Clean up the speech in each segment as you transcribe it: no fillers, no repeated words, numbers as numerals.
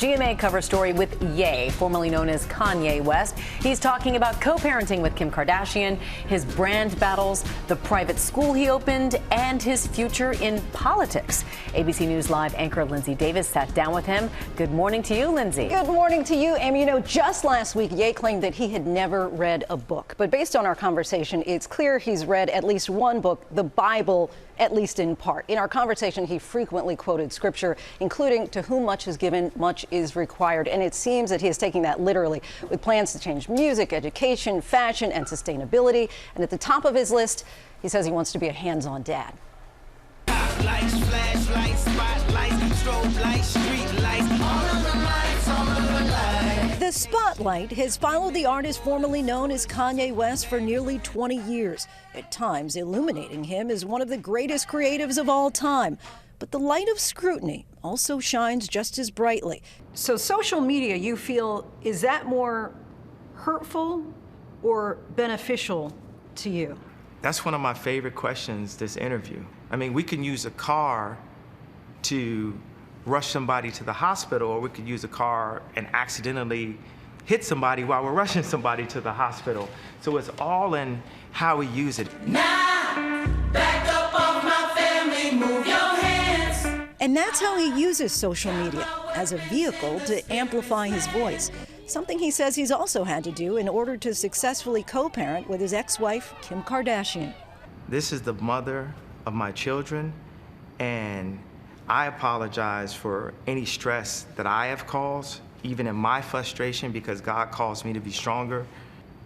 GMA cover story with Ye, formerly known as Kanye West. He's talking about co-parenting with Kim Kardashian, his brand battles, the private school he opened, and his future in politics. ABC News Live anchor Lindsay Davis sat down with him. Good morning to you, Lindsay. Good morning to you, Amy. You know, just last week, Ye claimed that he had never read a book. But based on our conversation, it's clear he's read at least one book, the Bible, at least in part. In our conversation, he frequently quoted scripture, including, "To whom much is given, much is required." And it seems that he is taking that literally, with plans to change music, education, fashion, and sustainability. And at the top of his list, he says he wants to be a hands-on dad. Lights, flashlights, spotlights, strobe lights, street lights, all of the lights, all of the lights. The spotlight has followed the artist formerly known as Kanye West for nearly 20 years, at times illuminating him as one of the greatest creatives of all time. But the light of scrutiny also shines just as brightly. So social media, you feel, is that more hurtful or beneficial to you? That's one of my favorite questions this interview. I mean, we can use a car to rush somebody to the hospital, or we could use a car and accidentally hit somebody while we're rushing somebody to the hospital. So it's all in how we use it. Now, back up off my family, move your hands. And that's how he uses social media, as a vehicle to amplify his voice. Something he says he's also had to do in order to successfully co-parent with his ex-wife, Kim Kardashian. This is the mother of my children, and I apologize for any stress that I have caused, even in my frustration, because God calls me to be stronger.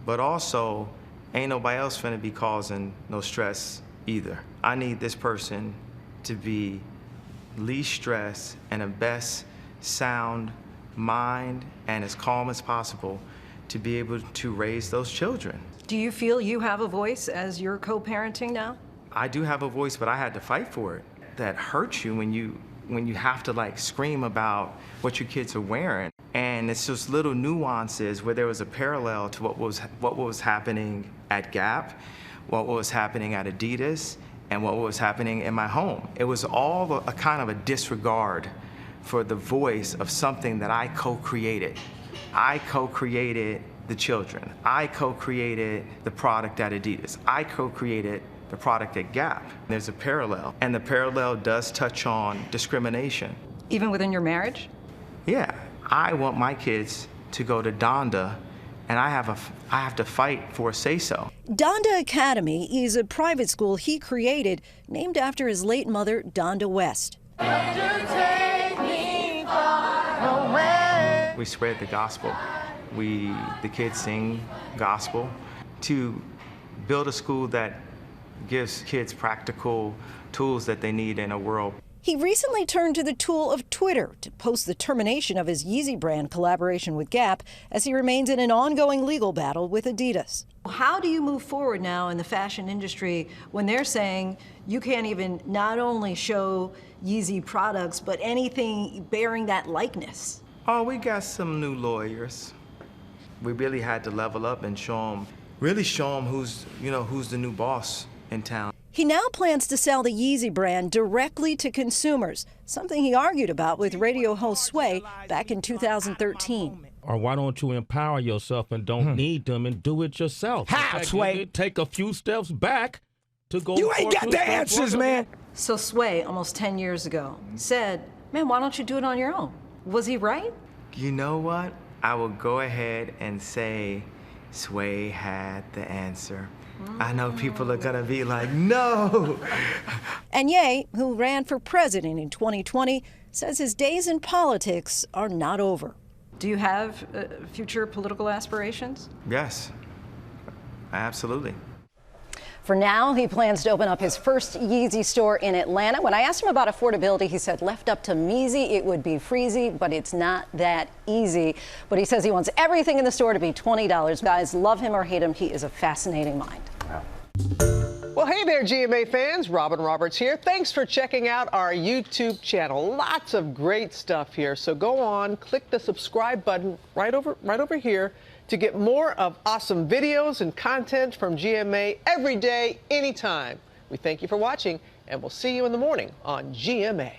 But also, ain't nobody else finna be causing no stress either. I need this person to be least stressed and the best sound mind and as calm as possible to be able to raise those children. Do you feel you have a voice as you're co-parenting now? I do have a voice, but I had to fight for it. That hurts you when you have to like scream about what your kids are wearing. And it's just little nuances where there was a parallel to what was happening at Gap, what was happening at Adidas, and what was happening in my home. It was all a kind of a disregard for the voice of something that I co-created. I co-created the children. I co-created the product at Adidas. I co-created the product at Gap. There's a parallel, and the parallel does touch on discrimination. Even within your marriage? Yeah, I want my kids to go to Donda, and I have to fight for a say-so. Donda Academy is a private school he created, named after his late mother, Donda West. We spread the gospel. The kids sing gospel to build a school that gives kids practical tools that they need in a world. He recently turned to the tool of Twitter to post the termination of his Yeezy brand collaboration with Gap as he remains in an ongoing legal battle with Adidas. How do you move forward now in the fashion industry when they're saying you can't even not only show Yeezy products, but anything bearing that likeness? Oh, we got some new lawyers. We really had to level up and really show them who's the new boss in town. He now plans to sell the Yeezy brand directly to consumers, something he argued about with radio host Sway back in 2013. Or why don't you empower yourself and don't need them and do it yourself? How, Sway? Take a few steps back to go. You ain't got the answers, man. So Sway, almost 10 years ago, said, man, why don't you do it on your own? Was he right? You know what? I will go ahead and say Sway had the answer. I know people are gonna be like, no. And Ye, who ran for president in 2020, says his days in politics are not over. Do you have future political aspirations? Yes, absolutely. For now, he plans to open up his first Yeezy store in Atlanta. When I asked him about affordability, he said left up to Meezy, it would be freezy, but it's not that easy. But he says he wants everything in the store to be $20. Guys, love him or hate him, he is a fascinating mind. Well, hey there, GMA fans. Robin Roberts here. Thanks for checking out our YouTube channel. Lots of great stuff here. So go on, click the subscribe button right over here to get more of awesome videos and content from GMA every day, anytime. We thank you for watching, and we'll see you in the morning on GMA.